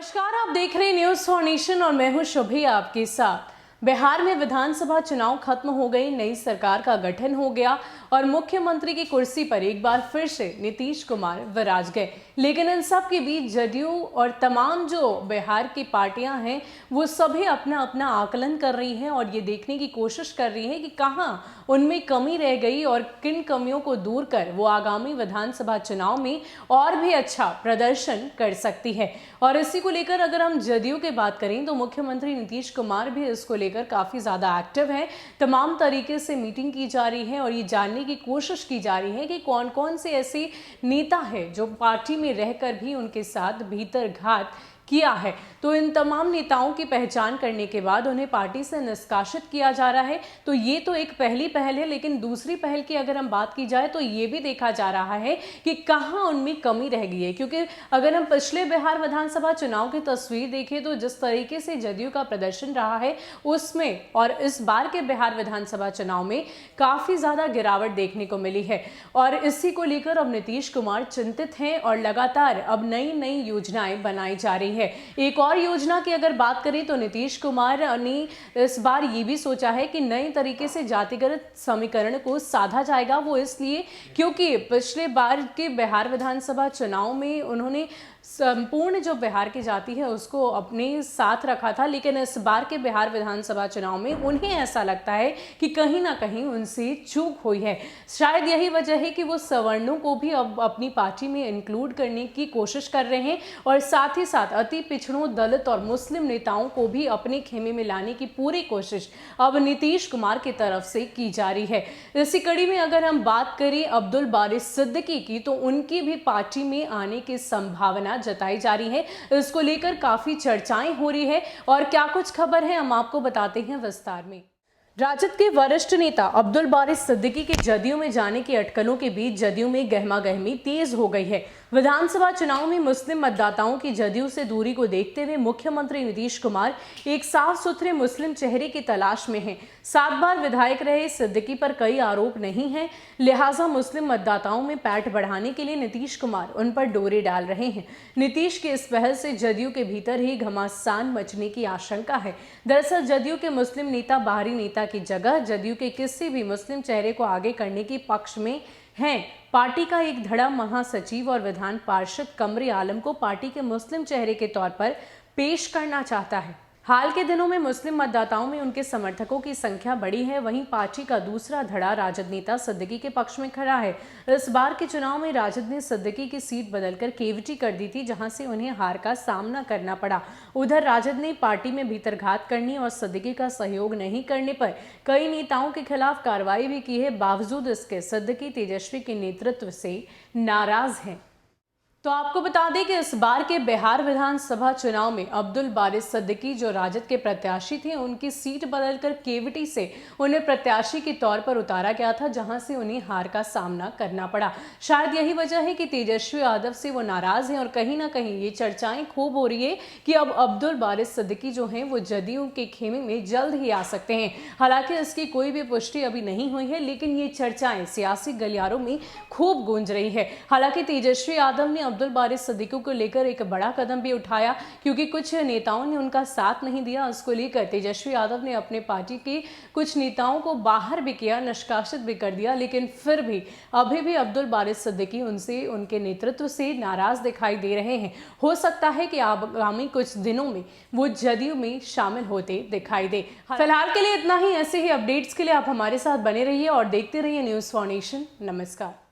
नमस्कार, आप देख रहे हैं न्यूज फॉर नेशन और मैं हूं शुभी आपके साथ। बिहार में विधानसभा चुनाव खत्म हो गई, नई सरकार का गठन हो गया और मुख्यमंत्री की कुर्सी पर एक बार फिर से नीतीश कुमार विराज गए। लेकिन इन सब के बीच जदयू और तमाम जो बिहार की पार्टियां हैं वो सभी अपना अपना आकलन कर रही हैं और ये देखने की कोशिश कर रही हैं कि कहां उनमें कमी रह गई और किन कमियों को दूर कर वो आगामी विधानसभा चुनाव में और भी अच्छा प्रदर्शन कर सकती है। और इसी को लेकर अगर हम जदयू की बात करें तो मुख्यमंत्री नीतीश कुमार भी इसको लेकर काफी ज्यादा एक्टिव है। तमाम तरीके से मीटिंग की जा रही है और ये जानने की कोशिश की जा रही है कि कौन कौन से ऐसे नेता है जो पार्टी में रहकर भी उनके साथ भीतर घात किया है। तो इन तमाम नेताओं की पहचान करने के बाद उन्हें पार्टी से निष्कासित किया जा रहा है। तो ये तो एक पहली पहल है, लेकिन दूसरी पहल की अगर हम बात की जाए तो ये भी देखा जा रहा है कि कहां उनमें कमी रह गई है। क्योंकि अगर हम पिछले बिहार विधानसभा चुनाव की तस्वीर देखें तो जिस तरीके से जदयू का प्रदर्शन रहा है उसमें और इस बार के बिहार विधानसभा चुनाव में काफी ज्यादा गिरावट देखने को मिली है। और इसी को लेकर अब नीतीश कुमार चिंतित हैं और लगातार अब नई नई योजनाएं बनाई जा रही है। एक और योजना की अगर बात करें तो नीतीश कुमार ने इस बार ये भी सोचा है कि नए तरीके से जातिगत समीकरण को साधा जाएगा। वो इसलिए क्योंकि पिछले बार के बिहार विधानसभा चुनाव में उन्होंने संपूर्ण जो बिहार की जाति है उसको अपने साथ रखा था, लेकिन इस बार के बिहार विधानसभा चुनाव में उन्हें ऐसा लगता है कि कहीं ना कहीं उनसे चूक हुई है। शायद यही वजह है कि वो सवर्णों को भी अब अपनी पार्टी में इंक्लूड करने की कोशिश कर रहे हैं और साथ ही साथ अति पिछड़ों, दलित और मुस्लिम नेताओं को भी अपने खेमे में लाने की पूरी कोशिश अब नीतीश कुमार की तरफ से की जा रही है। इसी कड़ी में अगर हम बात करें अब्दुल बारिश सिद्दीकी की तो उनकी भी पार्टी में आने की संभावना जताई जा रही है। इसको लेकर काफी चर्चाएं हो रही है और क्या कुछ खबर है हम आपको बताते हैं विस्तार में। राजद के वरिष्ठ नेता अब्दुल बारिश सिद्दीकी के जदयू में जाने की अटकलों के बीच जदयू में गहमागहमी तेज हो गई है। विधानसभा चुनाव में मुस्लिम मतदाताओं की जदयू से दूरी को देखते हुए मुख्यमंत्री नीतीश कुमार एक साफ सुथरे मुस्लिम चेहरे की तलाश में हैं। 7 बार विधायक रहे सिद्दीकी पर कई आरोप नहीं हैं, लिहाजा मुस्लिम मतदाताओं में पैठ बढ़ाने के लिए नीतीश कुमार उन पर डोरे डाल रहे हैं। नीतीश की इस पहल से जदयू के भीतर ही घमासान मचने की आशंका है। दरअसल जदयू के मुस्लिम नेता बाहरी नेता की जगह जदयू के किसी भी मुस्लिम चेहरे को आगे करने के पक्ष में हैं। पार्टी का एक धड़ा महासचिव और विधान पार्षद कमरे आलम को पार्टी के मुस्लिम चेहरे के तौर पर पेश करना चाहता है। हाल के दिनों में मुस्लिम मतदाताओं में उनके समर्थकों की संख्या बढ़ी है। वहीं पार्टी का दूसरा धड़ा राजद नेता सिद्दीकी के पक्ष में खड़ा है। इस बार के चुनाव में राजद ने सिद्दीकी की सीट बदलकर केवटी कर दी थी, जहां से उन्हें हार का सामना करना पड़ा। उधर राजद ने पार्टी में भीतरघात करने और सिद्दीकी का सहयोग नहीं करने पर कई नेताओं के खिलाफ कार्रवाई भी की है। बावजूद इसके सिद्दीकी तेजस्वी के नेतृत्व से नाराज हैं। तो आपको बता दें कि इस बार के बिहार विधानसभा चुनाव में अब्दुल बारिश सिद्दीकी जो राजद के प्रत्याशी थे उनकी सीट बदलकर केवटी से उन्हें प्रत्याशी के तौर पर उतारा गया था, जहां से उन्हें हार का सामना करना पड़ा। शायद यही वजह है कि तेजस्वी यादव से वो नाराज हैं और कहीं ना कहीं ये चर्चाएं खूब हो रही है कि अब अब्दुल बारिश सिद्दीकी जो हैं वो जदयू के खेमे में जल्द ही आ सकते हैं। हालांकि इसकी कोई भी पुष्टि अभी नहीं हुई है, लेकिन ये चर्चाएं सियासी गलियारों में खूब गूंज रही है। हालांकि तेजस्वी यादव ने अब्दुल बारिश सिद्दीकी को लेकर एक बड़ा कदम भी उठाया, क्योंकि कुछ नेताओं ने उनका साथ नहीं दिया। उसको लेकर तेजस्वी यादव ने अपने पार्टी के कुछ नेताओं को बाहर भी किया, निष्कासित भी कर दिया, लेकिन फिर भी अभी भी अब्दुल बारिश सिद्दीकी उनसे, उनके नेतृत्व से नाराज दिखाई दे रहे हैं। हो सकता है कि आगामी कुछ दिनों में वो जदयू में शामिल होते दिखाई दे। फिलहाल के लिए इतना ही। ऐसे ही अपडेट्स के लिए आप हमारे साथ बने रहिए और देखते रहिए न्यूज फॉर नेशन। नमस्कार।